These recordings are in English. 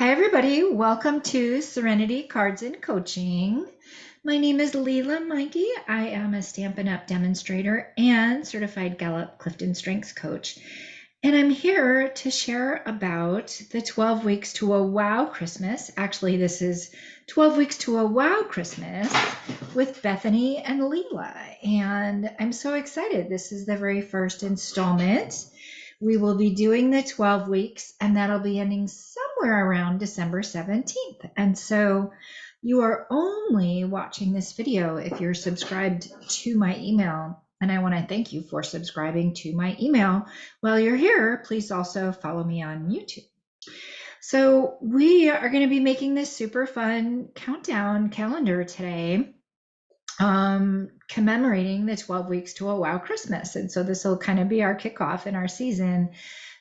Hi everybody, welcome to Serenity Cards and Coaching. My name is Lela Mikey. I am a Stampin' Up! Demonstrator and Certified Gallup Clifton Strengths Coach. And I'm here to share about the 12 weeks to a wow Christmas. Actually, this is 12 weeks to a wow Christmas with Bethany and Lela. And I'm so excited. This is the very first installment. We will be doing the 12 weeks and that'll be ending somewhere around December 17th. And so you are only watching this video if you're subscribed to my email. And I want to thank you for subscribing to my email. While you're here, please also follow me on YouTube. So we are going to be making this super fun countdown calendar today, commemorating the 12 weeks to a wow Christmas. And so this will kind of be our kickoff in our season.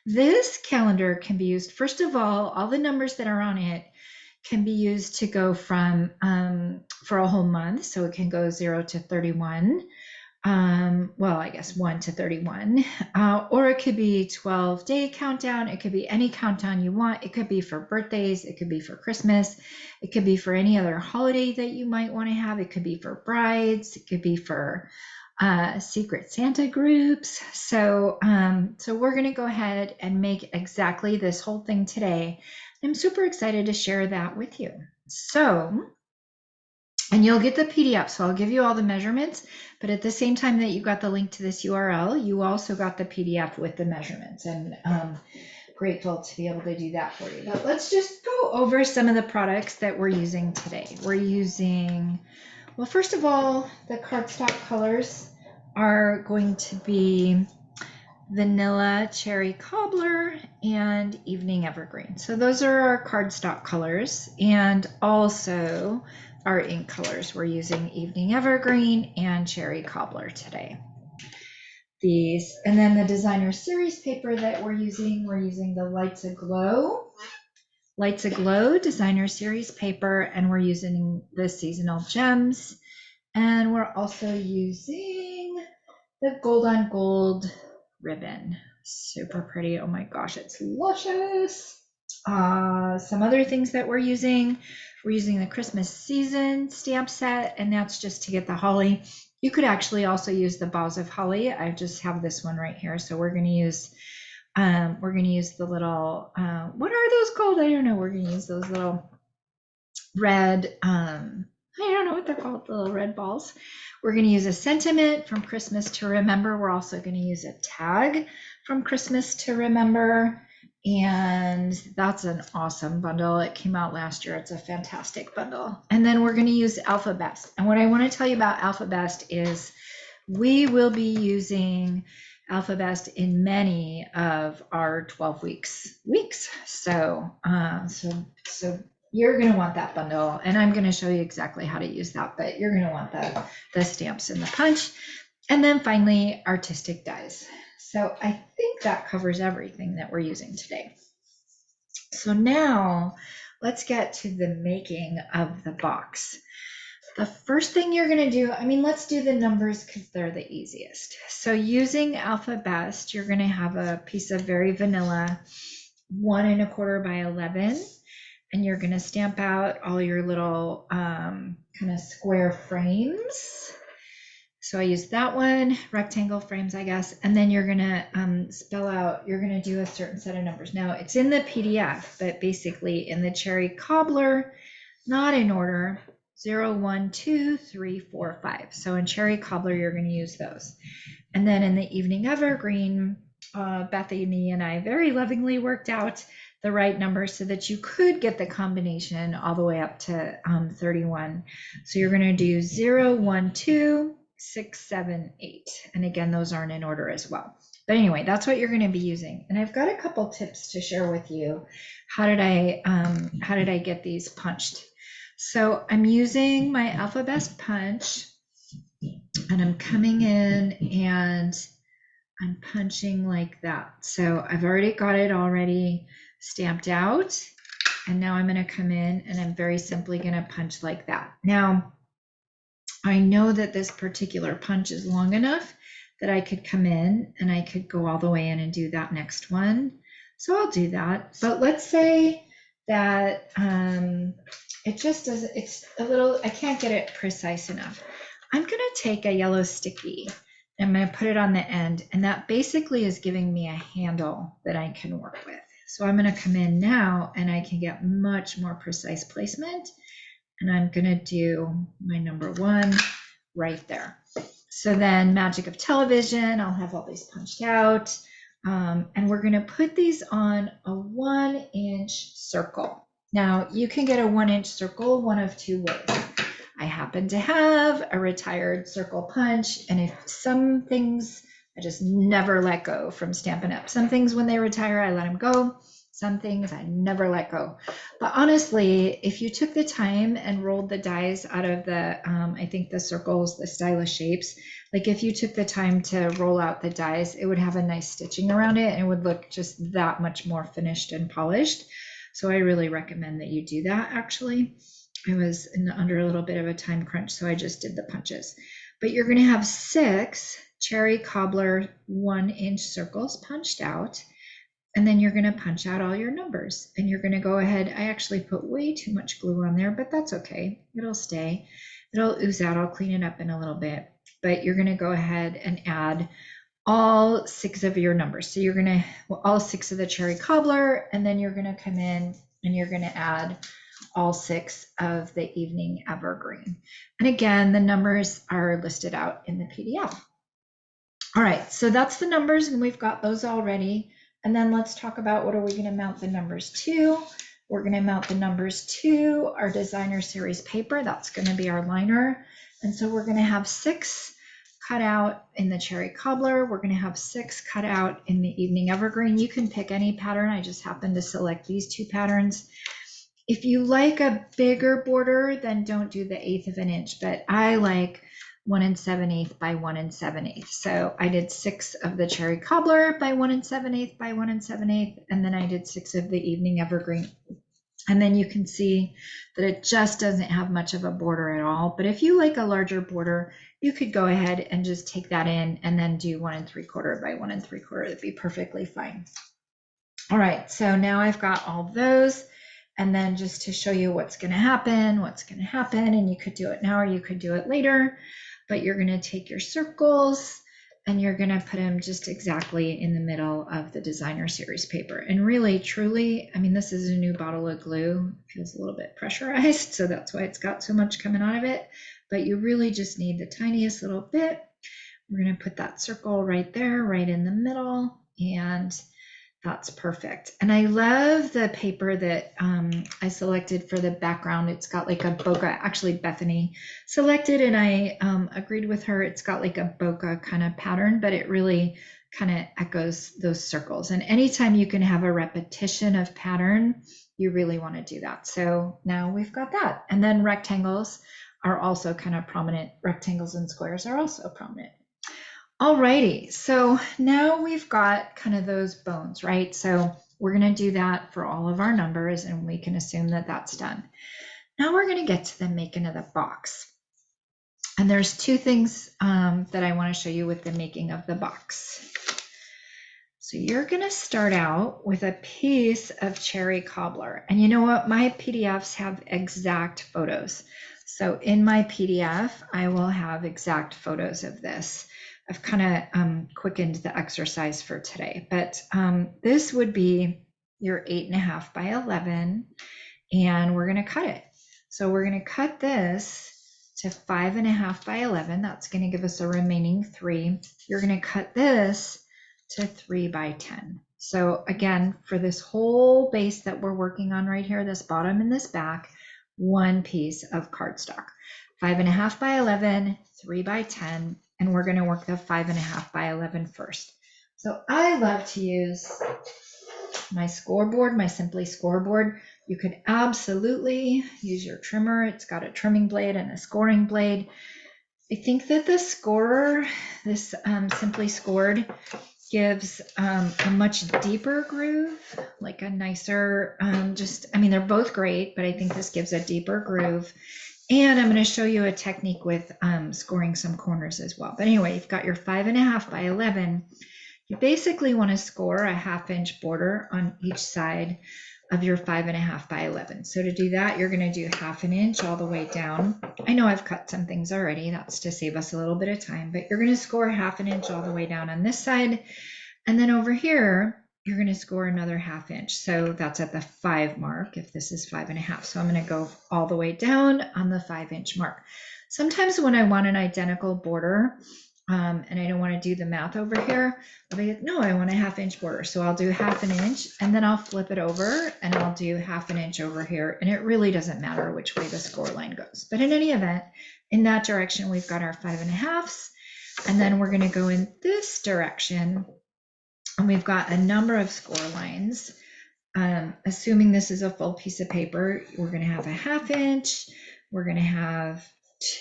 This calendar can be used, first of all the numbers that are on it can be used to go from for a whole month. So it can go 0 to 31. Well, I guess 1 to 31, or it could be 12-day countdown. It could be any countdown you want. It could be for birthdays. It could be for Christmas. It could be for any other holiday that you might want to have. It could be for brides. It could be for Secret Santa groups. So we're going to go ahead and make exactly this whole thing today. I'm super excited to share that with you. And you'll get the PDF. So I'll give you all the measurements, but at the same time that you got the link to this URL, you also got the PDF with the measurements, and grateful to be able to do that for you. But let's just go over some of the products that we're using today. We're using, well, first of all, the cardstock colors are going to be Vanilla Cherry Cobbler and Evening Evergreen. So those are our cardstock colors, and also our ink colors. We're using Evening Evergreen and Cherry Cobbler today. These, and then the designer series paper that we're using the Lights Aglow designer series paper, and we're using the seasonal gems, and we're also using the gold on gold ribbon. Super pretty. Oh my gosh, it's luscious. Some other things that we're using the Christmas season stamp set, and that's just to get the holly. You could actually also use the boughs of holly. I just have this one right here. So we're going to use the little, what are those called? I don't know. We're going to use those little red, I don't know what they're called, the little red balls. We're going to use a sentiment from Christmas to Remember. We're also going to use a tag from Christmas to Remember. And that's an awesome bundle. It came out last year. It's a fantastic bundle. And then we're going to use Alpha Best. And what I want to tell you about Alpha Best is we will be using Alpha Best in many of our 12 weeks. So you're going to want that bundle, and I'm going to show you exactly how to use that, but you're going to want the stamps and the punch. And then finally, artistic dies. So I think that covers everything that we're using today. So now let's get to the making of the box. The first thing you're going to do, let's do the numbers because they're the easiest. So using Alpha Best, you're going to have a piece of very vanilla 1 1/4 by 11. And you're going to stamp out all your little kind of square frames. So I use that one, rectangle frames, I guess. And then you're going to spell out, you're going to do a certain set of numbers. Now it's in the PDF, but basically in the Cherry Cobbler, not in order, 0, 1, 2, 3, 4, 5. So in Cherry Cobbler, you're going to use those. And then in the Evening Evergreen, Bethany and I very lovingly worked out the right number so that you could get the combination all the way up to 31. So you're going to do 0, 1, 2, 6, 7, 8. And again, those aren't in order as well. But anyway, that's what you're going to be using. And I've got a couple tips to share with you. How did I get these punched? So I'm using my Alpha Best punch, and I'm coming in and I'm punching like that. So I've already got it already stamped out. And now I'm going to come in and I'm very simply going to punch like that. Now, I know that this particular punch is long enough that I could come in and I could go all the way in and do that next one. So I'll do that. But let's say that it just does, it's a little, I can't get it precise enough. I'm gonna take a yellow sticky, I'm gonna put it on the end, and that basically is giving me a handle that I can work with. So I'm gonna come in now and I can get much more precise placement, and I'm gonna do my number 1 right there. So then magic of television, I'll have all these punched out. And we're gonna put these on a 1-inch circle. Now you can get a 1-inch circle one of 2 ways. I happen to have a retired circle punch, and if some things I just never let go from Stampin' Up. Some things when they retire, I let them go. Some things I never let go. But honestly, if you took the time and rolled the dies out of the, I think the circles, the stylish shapes, like if you took the time to roll out the dies, it would have a nice stitching around it and it would look just that much more finished and polished. So I really recommend that you do that. Actually, I was under a little bit of a time crunch, so I just did the punches. But you're going to have 6 cherry cobbler 1-inch circles punched out. And then you're going to punch out all your numbers, and you're going to go ahead. I actually put way too much glue on there, but that's okay. It'll stay. It'll ooze out. I'll clean it up in a little bit. But you're going to go ahead and add all 6 of your numbers. So you're going to, well, all 6 of the cherry cobbler, and then you're going to come in and you're going to add all 6 of the evening evergreen. And again, the numbers are listed out in the PDF. All right, so that's the numbers, and we've got those all ready. And then let's talk about what are we going to mount the numbers to. We're going to mount the numbers to our designer series paper. That's going to be our liner. And so we're going to have 6 cut out in the cherry cobbler. We're going to have 6 cut out in the evening evergreen. You can pick any pattern. I just happened to select these 2 patterns. If you like a bigger border, then don't do the 1/8 of an inch, but I like 1 7/8 by 1 7/8. So I did 6 of the cherry cobbler by 1 7/8 by 1 7/8, and then I did 6 of the evening evergreen. And then you can see that it just doesn't have much of a border at all. But if you like a larger border, you could go ahead and just take that in and then do 1 3/4 by 1 3/4. That'd be perfectly fine. All right, so now I've got all those. And then just to show you what's going to happen, and you could do it now or you could do it later. But you're going to take your circles and you're going to put them just exactly in the middle of the designer series paper. And really, truly, I mean, this is a new bottle of glue. It feels a little bit pressurized, so that's why it's got so much coming out of it. But you really just need the tiniest little bit. We're going to put that circle right there, right in the middle, and that's perfect. And I love the paper that I selected for the background. It's got like a bokeh, actually Bethany selected, and I agreed with her. It's got like a bokeh kind of pattern, but it really kind of echoes those circles. And anytime you can have a repetition of pattern, you really want to do that. So now we've got that. And then rectangles are also kind of prominent. Rectangles and squares are also prominent. Alrighty, so now we've got kind of those bones, right? So we're going to do that for all of our numbers, and we can assume that that's done. Now we're going to get to the making of the box. And there's 2 things that I want to show you with the making of the box. So you're going to start out with a piece of cherry cobbler. And you know what? My PDFs have exact photos. So in my PDF, I will have exact photos of this. I've kind of quickened the exercise for today, but this would be your 8.5 by 11, and we're going to cut it. So we're going to cut this to 5.5 by 11. That's going to give us a remaining 3. You're going to cut this to 3 by 10. So again, for this whole base that we're working on right here, this bottom and this back, 1 piece of cardstock. 5.5 by 11, 3 by 10. And we're going to work the 5.5 by 11 first. So I love to use my scoreboard, my Simply scoreboard. You could absolutely use your trimmer. It's got a trimming blade and a scoring blade. I think that the scorer, this Simply Scored, gives a much deeper groove, like a nicer, I mean, they're both great, but I think this gives a deeper groove. And I'm going to show you a technique with scoring some corners as well. But anyway, you've got your 5.5 by 11. You basically want to score a 1/2 inch border on each side of your 5.5 by 11. So to do that, you're going to do 1/2 inch all the way down. I know I've cut some things already. That's to save us a little bit of time, but you're going to score 1/2 inch all the way down on this side. And then over here, you're going to score another 1/2 inch. So that's at the 5 mark if this is 5.5. So I'm going to go all the way down on the 5 inch mark. Sometimes when I want an identical border, and I don't want to do the math over here, I'll be like, no, I want a 1/2 inch border. So I'll do 1/2 inch and then I'll flip it over and I'll do 1/2 inch over here. And it really doesn't matter which way the score line goes. But in any event, in that direction, we've got our 5.5s. And then we're going to go in this direction. And we've got a number of score lines. Assuming this is a full piece of paper, we're going to have a 1/2 inch. We're going to have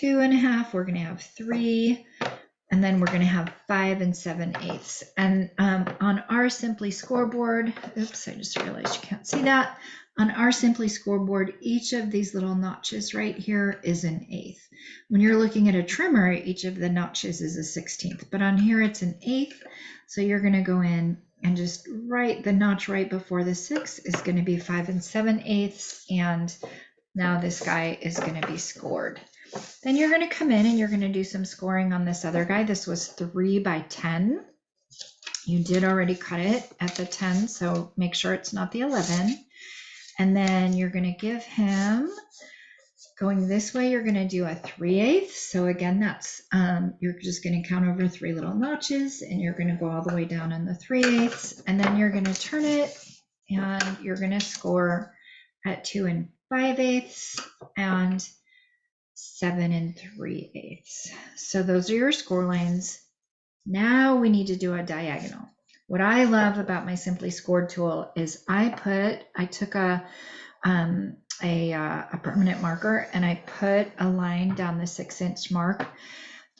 2.5. We're going to have 3. And then we're going to have 5 7/8. And on our Simply scoreboard, oops, I just realized you can't see that. On our Simply scoreboard, each of these little notches right here is an 1/8. When you're looking at a trimmer, each of the notches is a 16th, but on here it's an 1/8. So you're going to go in and just write the notch right before the 6 is going to be 5 7/8. And now this guy is going to be scored. Then you're going to come in and you're going to do some scoring on this other guy. This was 3 by 10. You did already cut it at the 10, so make sure it's not the 11. And then you're going to give him, going this way, you're going to do a 3/8. So again, that's, you're just going to count over 3 little notches and you're going to go all the way down in the 3/8. And then you're going to turn it and you're going to score at 2 5/8 and 7 3/8. So those are your score lines. Now we need to do a diagonal. What I love about my Simply Scored tool is I took a permanent marker and I put a line down the 6 inch mark.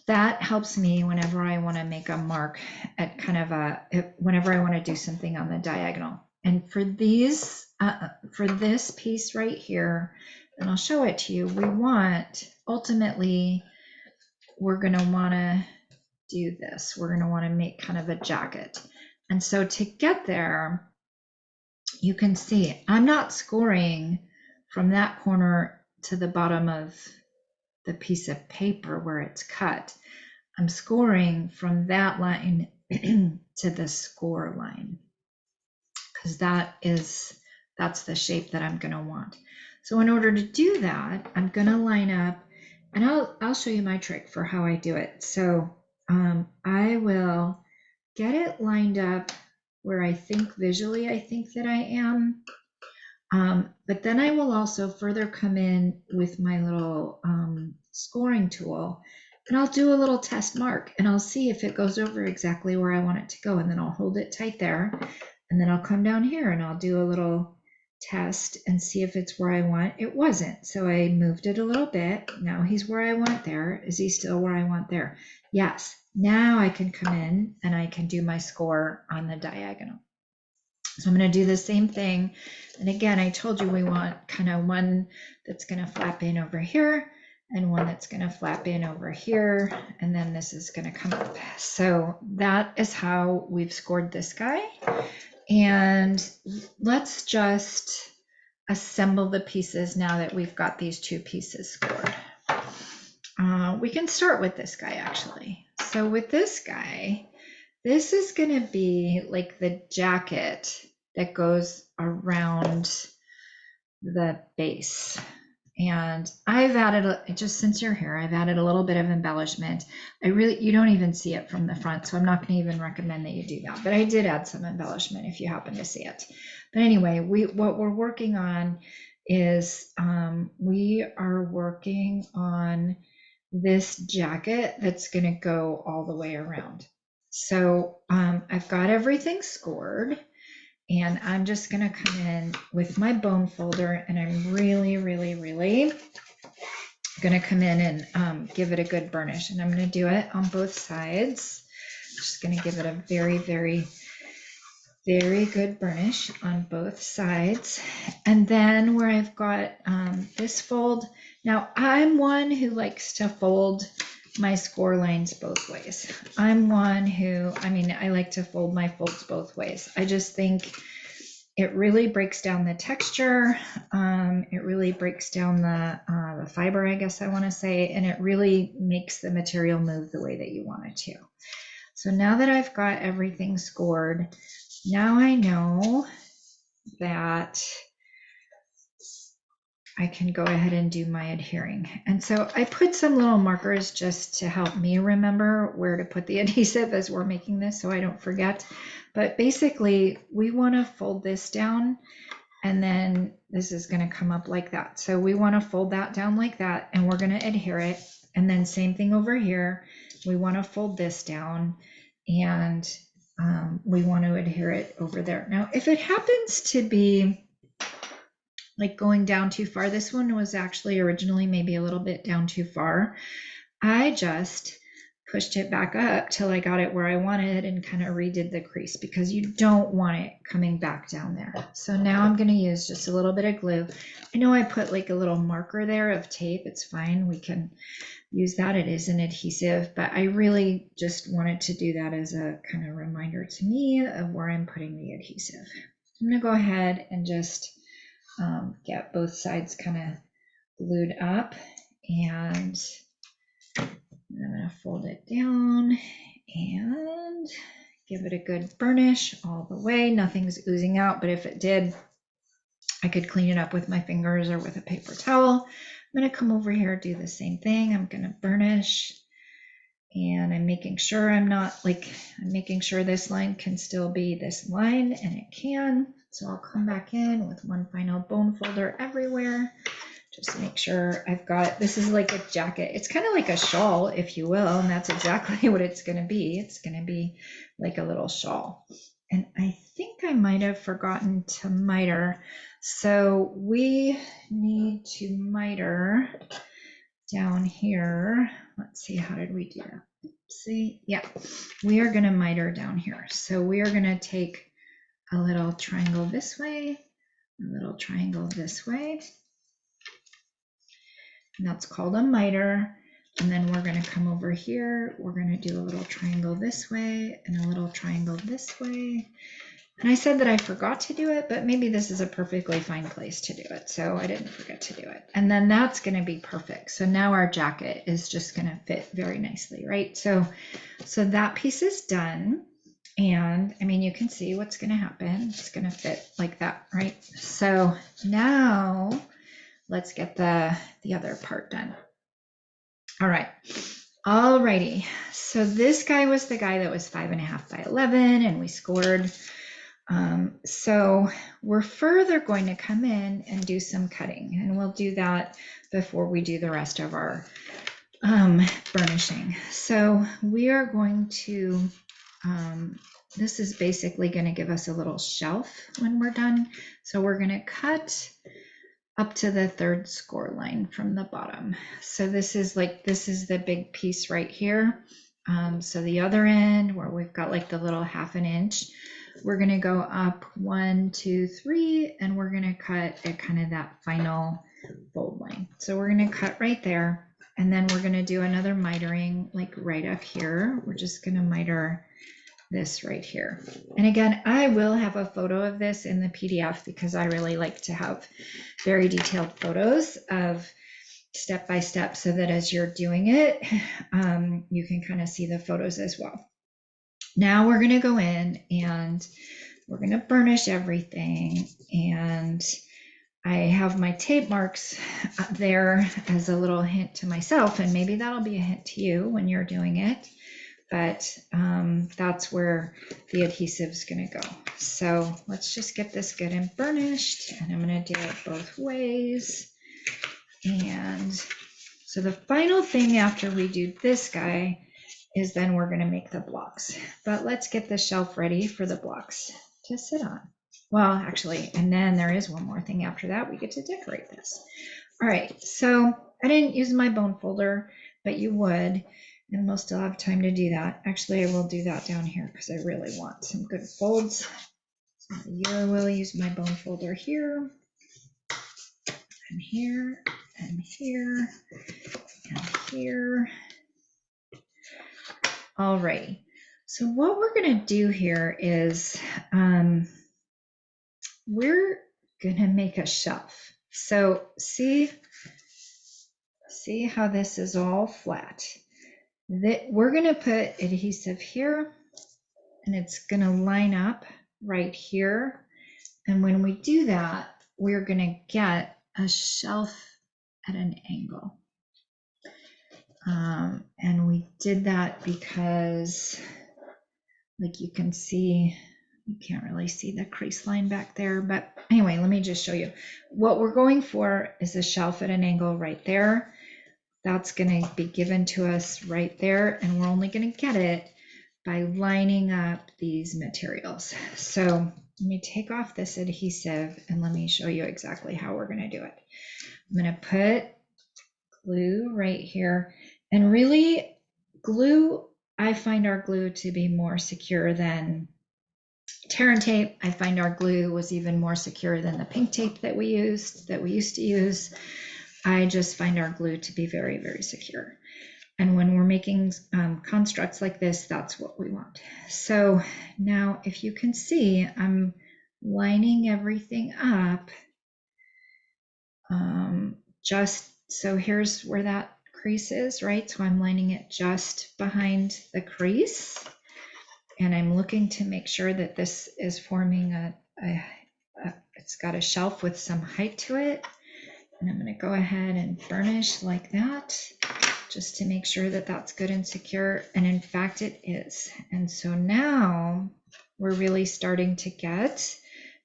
That helps me whenever I want to make a mark at kind of whenever I want to do something on the diagonal. And for these, for this piece right here, and I'll show it to you, ultimately, we're going to want to do this. We're going to want to make kind of a jacket. And so to get there, you can see I'm not scoring from that corner to the bottom of the piece of paper where it's cut. I'm scoring from that line to the score line, because that's the shape that I'm going to want. So in order to do that, I'm going to line up, and I'll show you my trick for how I do it. So I will get it lined up where I think visually I think that I am. But then I will also further come in with my little scoring tool, and I'll do a little test mark and I'll see if it goes over exactly where I want it to go. And then I'll hold it tight there. And then I'll come down here and I'll do a little test and see if it's where I want. It wasn't, so I moved it a little bit. Now he's where I want there. Is he still where I want there? Yes. Now I can come in and I can do my score on the diagonal. So I'm going to do the same thing. And again, I told you we want kind of one that's going to flap in over here and one that's going to flap in over here. And then this is going to come up. So that is how we've scored this guy. And let's just assemble the pieces now that we've got these 2 pieces scored. We can start with this guy actually. So with this guy, this is going to be like the jacket that goes around the base. And I've added, just since you're here, I've added a little bit of embellishment. You don't even see it from the front, so I'm not going to even recommend that you do that. But I did add some embellishment if you happen to see it. But anyway, what we're working on is we are working on this jacket that's going to go all the way around. So I've got everything scored. And I'm just going to come in with my bone folder, and I'm really, really, really going to come in and give it a good burnish. And I'm going to do it on both sides. Just going to give it a very, very, very good burnish on both sides. And then where I've got this fold, now I'm one who likes to fold my score lines both ways. I'm one who, I like to fold my folds both ways. I just think It really breaks down the texture. It really breaks down the fiber, I guess I want to say, and it really makes the material move the way that you want it to. So now that I've got everything scored, now I know that I can go ahead and do my adhering. And so I put some little markers just to help me remember where to put the adhesive as we're making this so I don't forget. But basically we want to fold this down, and then this is going to come up like that. So we want to fold that down like that, and we're going to adhere it. And then same thing over here. We want to fold this down, and we want to adhere it over there. Now, if it happens to be like going down too far, this one was actually originally maybe a little bit down too far. I just pushed it back up till I got it where I wanted and kind of redid the crease, because you don't want it coming back down there. So now I'm going to use just a little bit of glue. I know I put like a little marker there of tape. It's fine. We can use that. It is an adhesive, but I really just wanted to do that as a kind of reminder to me of where I'm putting the adhesive. I'm going to go ahead and just get both sides kind of glued up, and I'm going to fold it down and give it a good burnish all the way. Nothing's oozing out, but if it did, I could clean it up with my fingers or with a paper towel. I'm going to come over here, do the same thing. I'm going to burnish, and I'm making sure I'm making sure this line can still be this line, and it can. So I'll come back in with one final bone folder everywhere. Just make sure I've got, this is like a jacket. It's kind of like a shawl, if you will, and that's exactly what it's going to be. It's going to be like a little shawl. And I think I might have forgotten to miter. So we need to miter down here. Let's see, how did we do that? See, yeah, we are going to miter down here. So we are going to take a little triangle this way, a little triangle this way. And that's called a miter. And then we're going to come over here. We're going to do a little triangle this way and a little triangle this way. And I said that I forgot to do it, but maybe this is a perfectly fine place to do it. So I didn't forget to do it. And then that's going to be perfect. So now our jacket is just going to fit very nicely, right? So that piece is done. And I mean, you can see what's going to happen. It's going to fit like that, right? So now let's get the other part done. All right. Alrighty. So this guy was the guy that was 5.5 by 11, and we scored. So we're further going to come in and do some cutting, and we'll do that before we do the rest of our burnishing. So we are going to, this is basically going to give us a little shelf when we're done. So we're going to cut up to the third score line from the bottom. So this is the big piece right here. So the other end where we've got like the little 1/2 inch, we're going to go up 1, 2, 3, and we're going to cut at kind of that final fold line. So we're going to cut right there, and then we're going to do another mitering like right up here. We're just going to miter this right here. And again, I will have a photo of this in the PDF, because I really like to have very detailed photos of step by step, so that as you're doing it, you can kind of see the photos as well. Now we're going to go in and we're going to burnish everything. And I have my tape marks there as a little hint to myself, and maybe that'll be a hint to you when you're doing it. But that's where the adhesive is going to go. So let's just get this good and burnished, and I'm going to do it both ways. And so the final thing after we do this guy is then we're going to make the blocks. But let's get the shelf ready for the blocks to sit on. Well, actually, and then there is one more thing after that. We get to decorate this. All right, so I didn't use my bone folder, but you would, and we'll still have time to do that. Actually, I will do that down here because I really want some good folds. So I will use my bone folder here, and here, and here, and here. All right, so what we're going to do here is we're gonna make a shelf. So see how this is all flat. We're gonna put adhesive here, and it's gonna line up right here. And when we do that, we're gonna get a shelf at an angle. And we did that because, like you can see, you can't really see the crease line back there, but anyway, let me just show you. What we're going for is a shelf at an angle right there. That's going to be given to us right there, and we're only going to get it by lining up these materials. So let me take off this adhesive and let me show you exactly how we're going to do it. I'm going to put glue right here, and really glue, I find our glue to be more secure than tear and tape. I find our glue was even more secure than the pink tape that we used to use. I just find our glue to be very, very secure. And when we're making constructs like this, that's what we want. So now if you can see, I'm lining everything up. Just so here's where that crease is, right? So I'm lining it just behind the crease. And I'm looking to make sure that this is forming it's got a shelf with some height to it. And I'm going to go ahead and burnish like that, just to make sure that that's good and secure. And in fact, it is. And so now we're really starting to get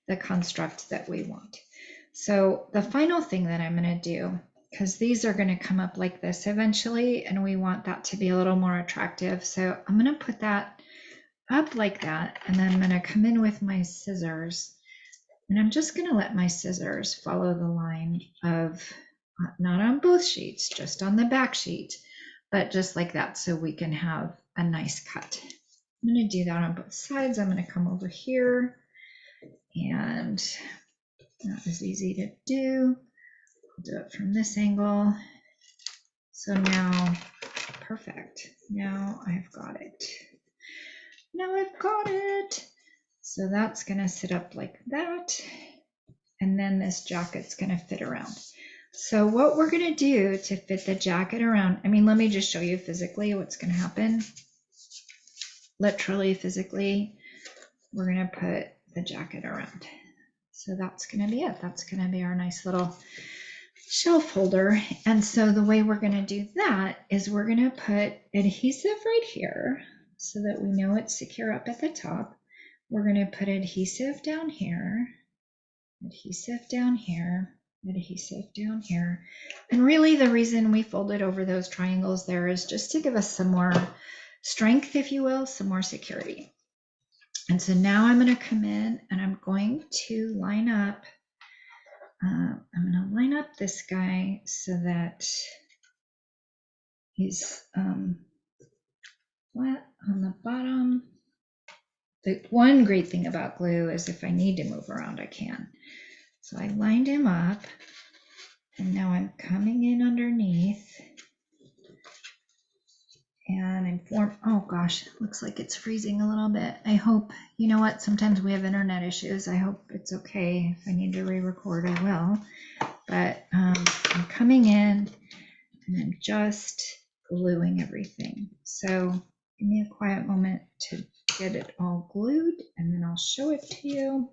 the construct that we want. So the final thing that I'm going to do, because these are going to come up like this eventually, and we want that to be a little more attractive. So I'm going to put that up like that, and then I'm going to come in with my scissors, and I'm just going to let my scissors follow the line of, not on both sheets, just on the back sheet, but just like that, so we can have a nice cut. I'm going to do that on both sides. I'm going to come over here, and that was easy to do. I'll do it from this angle. So now, perfect. Now I've got it. Now I've got it. So that's going to sit up like that. And then this jacket's going to fit around. So what we're going to do to fit the jacket around, I mean, let me just show you physically what's going to happen. Literally, physically, we're going to put the jacket around. So that's going to be it. That's going to be our nice little shelf holder. And so the way we're going to do that is we're going to put adhesive right here so that we know it's secure up at the top. We're going to put adhesive down here, adhesive down here, adhesive down here. And really the reason we folded over those triangles there is just to give us some more strength, if you will, some more security. And so now I'm going to come in and I'm going to line up. I'm going to line up this guy so that he's flat on the bottom. The one great thing about glue is if I need to move around, I can. So I lined him up, and now I'm coming in underneath. And I'm oh gosh, looks like it's freezing a little bit. I hope, you know what, sometimes we have internet issues. I hope it's okay. If I need to re-record, I will. But I'm coming in and I'm just gluing everything. So give me a quiet moment to get it all glued, and then I'll show it to you.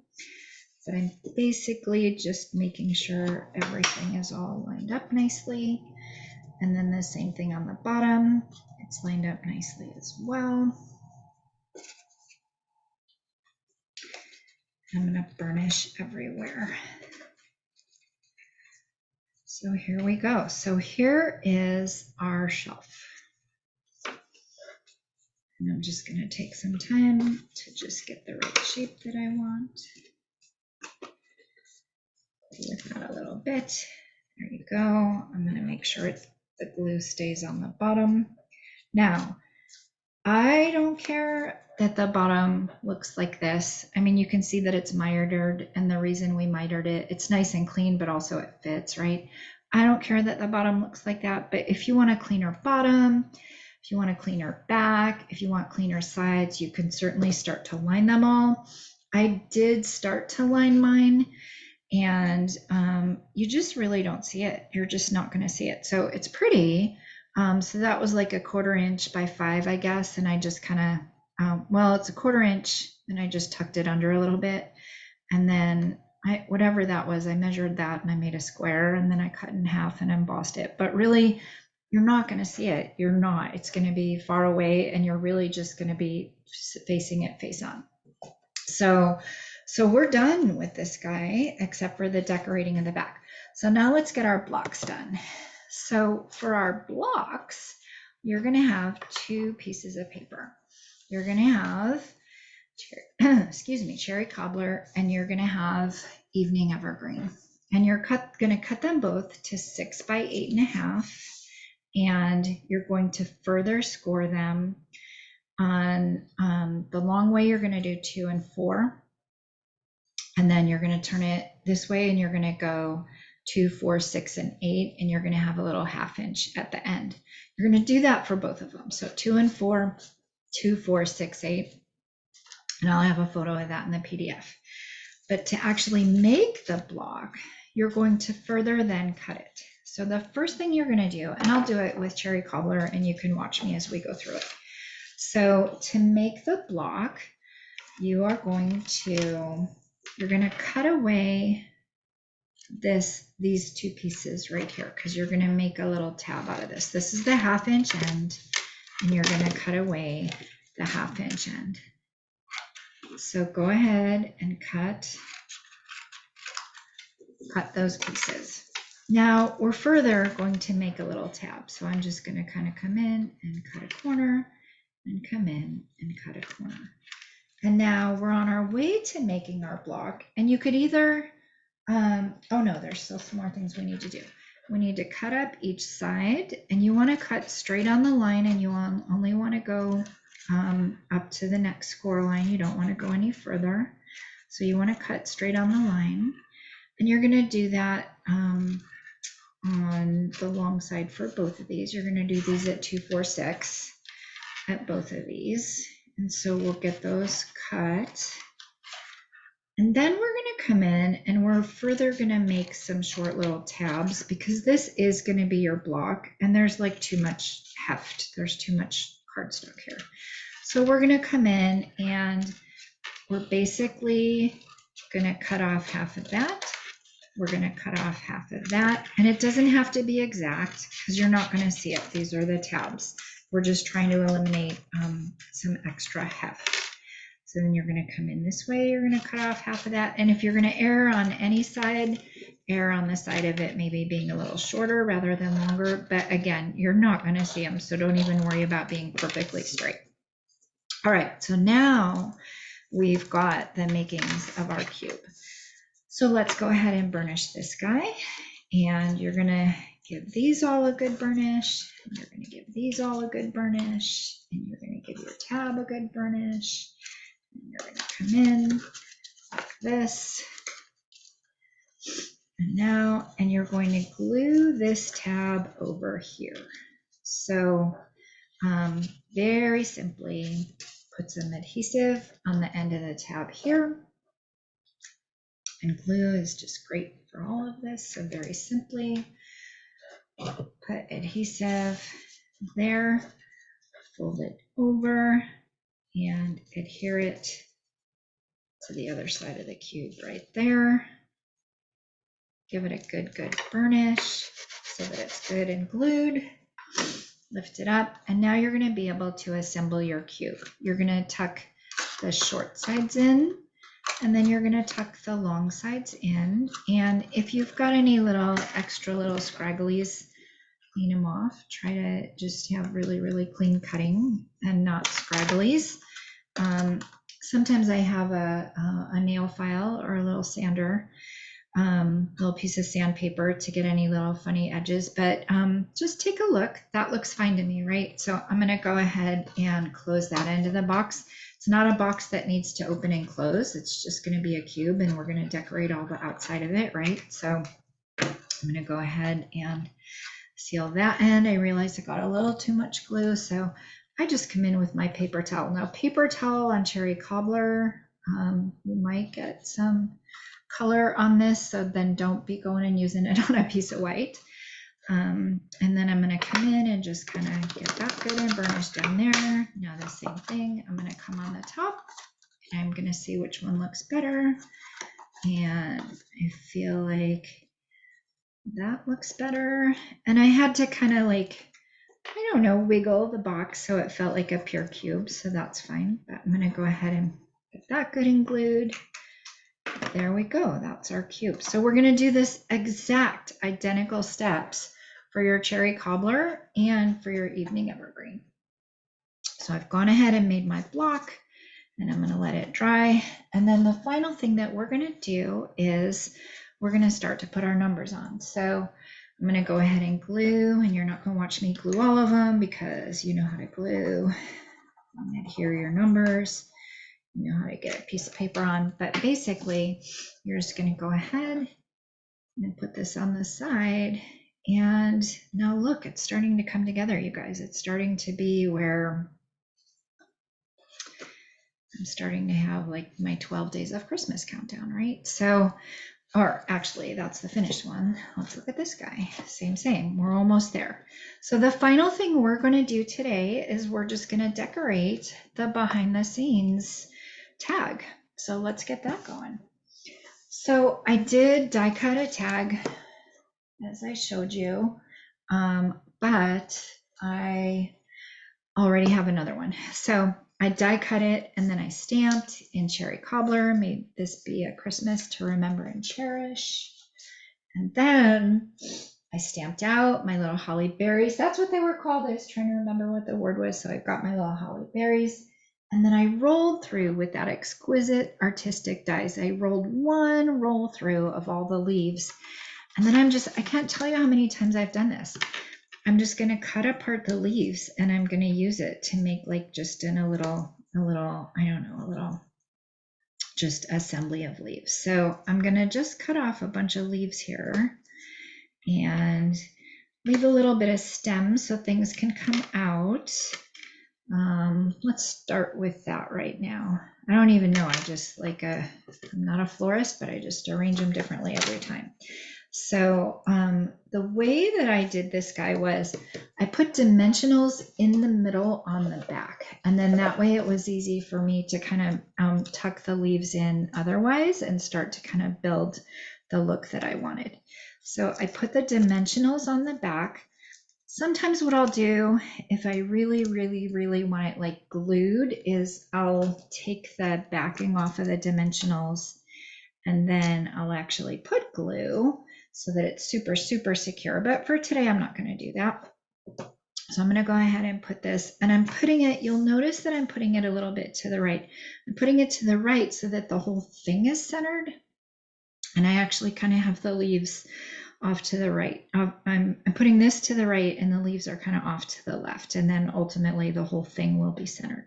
But I'm basically just making sure everything is all lined up nicely. And then the same thing on the bottom. It's lined up nicely as well. I'm going to burnish everywhere. So here we go. So here is our shelf. And I'm just going to take some time to just get the right shape that I want. Play with that a little bit. There you go. I'm going to make sure the glue stays on the bottom. Now, I don't care that the bottom looks like this. I mean, you can see that it's mitered, and the reason we mitered it, it's nice and clean, but also it fits, right? I don't care that the bottom looks like that, but if you want a cleaner bottom, if you want a cleaner back, if you want cleaner sides, you can certainly start to line them all. I did start to line mine, and you just really don't see it. You're just not going to see it. So it's pretty. So that was like a 1/4 inch by 5, I guess. And I just kind of, well, it's a 1/4 inch, and I just tucked it under a little bit. And then whatever that was, I measured that and I made a square, and then I cut in half and embossed it. But really, you're not going to see it. You're not. It's going to be far away, and you're really just going to be facing it face on. So we're done with this guy, except for the decorating in the back. So now let's get our blocks done. So for our blocks, you're going to have 2 pieces of paper. You're going to have, excuse me, cherry cobbler, and you're going to have evening evergreen. And you're going to cut them both to 6 by 8.5, and you're going to further score them on the long way. You're going to do 2 and 4, and then you're going to turn it this way, and you're going to go 2, 4, 6, and 8, and you're going to have a little 1/2 inch at the end. You're going to do that for both of them. So 2 and 4, 2, 4, 6, 8, and I'll have a photo of that in the PDF. But to actually make the block, you're going to further then cut it. So the first thing you're going to do, and I'll do it with cherry cobbler, and you can watch me as we go through it. So to make the block, you're going to cut away these 2 pieces right here, because you're going to make a little tab out of this. This is the 1/2 inch end, and you're going to cut away the 1/2 inch end. So go ahead and cut those pieces. Now we're further going to make a little tab. So I'm just going to kind of come in and cut a corner, and come in and cut a corner. And now we're on our way to making our block. And you could either, oh no, there's still some more things we need to do. We need to cut up each side, and you want to cut straight on the line, and you only want to go up to the next score line. You don't want to go any further. So you want to cut straight on the line, and you're going to do that on the long side for both of these. You're going to do these at 2, 4, 6 at both of these. And so we'll get those cut. And then we're going to come in, and we're further going to make some short little tabs, because this is going to be your block, and there's like too much heft. There's too much cardstock here. So we're going to come in, and we're basically going to cut off 1/2 of that. We're going to cut off 1/2 of that. And it doesn't have to be exact, because you're not going to see it. These are the tabs. We're just trying to eliminate some extra heft. So then you're going to come in this way. You're going to cut off 1/2 of that. And if you're going to err on any side, err on the side of it maybe being a little shorter rather than longer. But again, you're not going to see them, so don't even worry about being perfectly straight. All right, so now we've got the makings of our cube. So let's go ahead and burnish this guy. And you're going to give these all a good burnish. And you're going to give these all a good burnish. And you're going to give your tab a good burnish. And you're going to come in like this. And now, and you're going to glue this tab over here. So very simply, put some adhesive on the end of the tab here. And glue is just great for all of this. So very simply, put adhesive there, fold it over, and adhere it to the other side of the cube right there. Give it a good burnish so that it's good and glued. Lift it up, and now you're going to be able to assemble your cube. You're going to tuck the short sides in, and then you're going to tuck the long sides in. And if you've got any extra little scragglies, clean them off. Try to just have really clean cutting and not scragglies. Sometimes I have a nail file or a little sander, little piece of sandpaper to get any little funny edges, but just take a look. That looks fine to me, right? So I'm going to go ahead and close that end of the box. It's not a box that needs to open and close. It's just going to be a cube, and we're going to decorate all the outside of it, right? So I'm going to go ahead and seal that end. I realized I got a little too much glue, so I just come in with my paper towel. Now, paper towel on cherry cobbler You might get some color on this, so then don't be going and using it on a piece of white. And then I'm going to come in and just kind of get that good and burnished down there. Now the same thing, I'm going to come on the top and I'm going to see which one looks better. And I feel like that looks better. And I had to kind of like, I don't know, wiggle the box so it felt like a pure cube, so that's fine. But I'm going to go ahead and get that good and glued. There we go, that's our cube. So we're going to do this exact identical steps for your cherry cobbler and for your evening evergreen. So I've gone ahead and made my block and I'm going to let it dry. And then the final thing that we're going to do is we're going to start to put our numbers on. So I'm going to go ahead and glue, and you're not going to watch me glue all of them because you know how to glue and adhere your numbers. You know how to get a piece of paper on, but basically you're just going to go ahead and put this on the side. And now look, it's starting to come together, you guys. It's starting to be where I'm starting to have like my 12 days of Christmas countdown, right? So, or actually that's the finished one. Let's look at this guy. Same, we're almost there. So the final thing we're going to do today is we're just going to decorate the behind the scenes tag. So let's get that going. So I did die cut a tag as I showed you, but I already have another one. So I die cut it and then I stamped in cherry cobbler, made this be a Christmas to remember and cherish. And then I stamped out my little holly berries. That's what they were called. I was trying to remember what the word was. So I got my little holly berries. And then I rolled through with that exquisite artistic dies. I rolled one roll through of all the leaves. And then I can't tell you how many times I've done this. I'm just going to cut apart the leaves and I'm going to use it to make like just in a little, I don't know, a little just assembly of leaves. So I'm going to just cut off a bunch of leaves here and leave a little bit of stem so things can come out. Let's start with that right now. I don't even know. I just like I'm not a florist, but I just arrange them differently every time. So the way that I did this guy was I put dimensionals in the middle on the back, and then that way it was easy for me to kind of tuck the leaves in otherwise and start to kind of build the look that I wanted. So I put the dimensionals on the back. Sometimes what I'll do if I really want it like glued is I'll take the backing off of the dimensionals and then I'll actually put glue so that it's super secure. But for today, I'm not going to do that. So I'm going to go ahead and put this, and I'm putting it, you'll notice that I'm putting it a little bit to the right. I'm putting it to the right so that the whole thing is centered. And I actually kind of have the leaves off to the right. I'm putting this to the right and the leaves are kind of off to the left. And then ultimately the whole thing will be centered.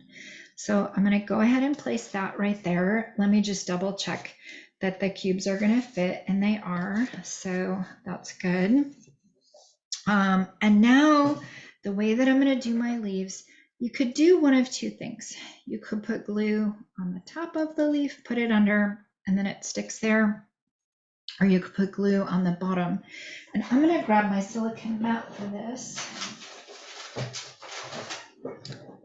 So I'm going to go ahead and place that right there. Let me just double check that the cubes are going to fit, and they are. So that's good. And now the way that I'm going to do my leaves, you could do one of two things. You could put glue on the top of the leaf, put it under, and then it sticks there. Or you could put glue on the bottom. And I'm going to grab my silicone mat for this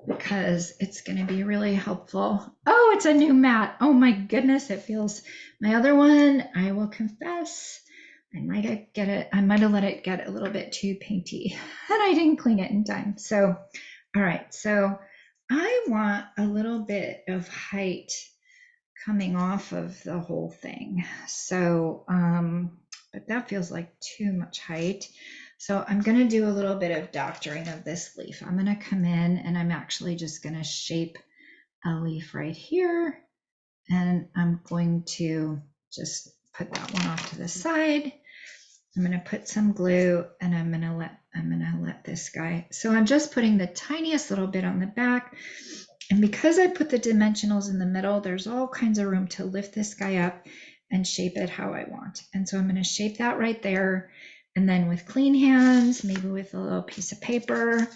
because it's going to be really helpful. Oh, it's a new mat. Oh my goodness, it feels, my other one, I will confess, I might have let it get a little bit too painty and I didn't clean it in time. So, all right, so I want a little bit of height coming off of the whole thing. So, but that feels like too much height. So I'm going to do a little bit of doctoring of this leaf. I'm going to come in and I'm actually just going to shape a leaf right here. And I'm going to just put that one off to the side. I'm going to put some glue and I'm going to let this guy. So I'm just putting the tiniest little bit on the back. And because I put the dimensionals in the middle, there's all kinds of room to lift this guy up and shape it how I want. And so I'm going to shape that right there. And then with clean hands, maybe with a little piece of paper,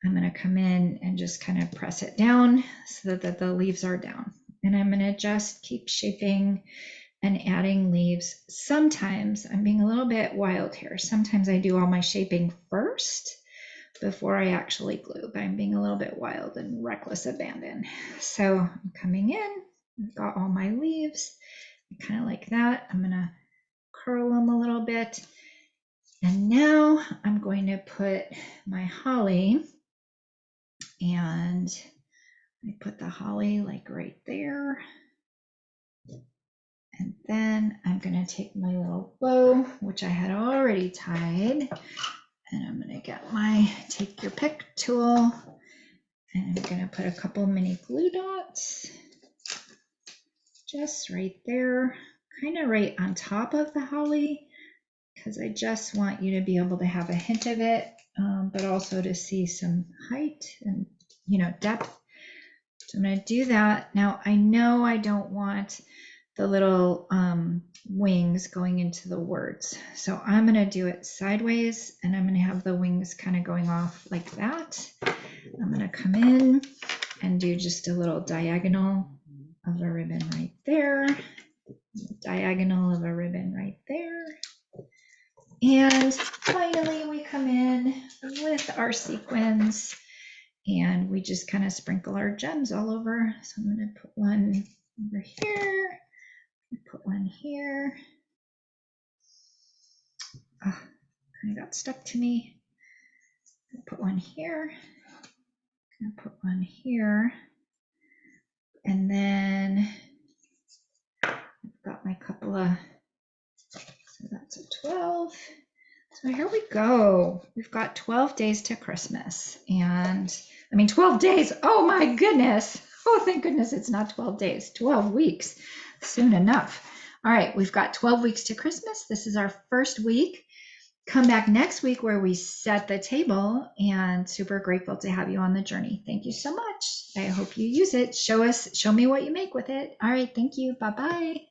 I'm going to come in and just kind of press it down so that the leaves are down. and I'm going to just keep shaping and adding leaves. Sometimes I'm being a little bit wild here. Sometimes I do all my shaping first before I actually glue, but I'm being a little bit wild and reckless abandon. So I'm coming in, I've got all my leaves, kind of like that. I'm going to curl them a little bit. And now I'm going to put my holly, and I put the holly like right there. And then I'm going to take my little bow, which I had already tied, and I'm going to get my take your pick tool, and I'm going to put a couple mini glue dots just right there, kind of right on top of the holly, because I just want you to be able to have a hint of it, but also to see some height and, you know, depth. So I'm going to do that. Now I know I don't want the little wings going into the words, so I'm going to do it sideways, and I'm going to have the wings kind of going off like that. I'm going to come in and do just a little diagonal of a ribbon right there, diagonal of a ribbon right there. And finally we come in with our sequins, and we just kind of sprinkle our gems all over. So I'm going to put one over here, put one here. Oh, kind of got stuck to me. Put one here, put one here, and then I've got my couple of, so that's a 12. So here we go. We've got 12 days to Christmas, and I mean 12 days. Oh my goodness. Oh, thank goodness it's not 12 days, 12 weeks, soon enough. All right, we've got 12 weeks to Christmas. This is our first week. Come back next week where we set the table, and super grateful to have you on the journey. Thank you so much. I hope you use it. Show me what you make with it. All right, thank you. Bye-bye.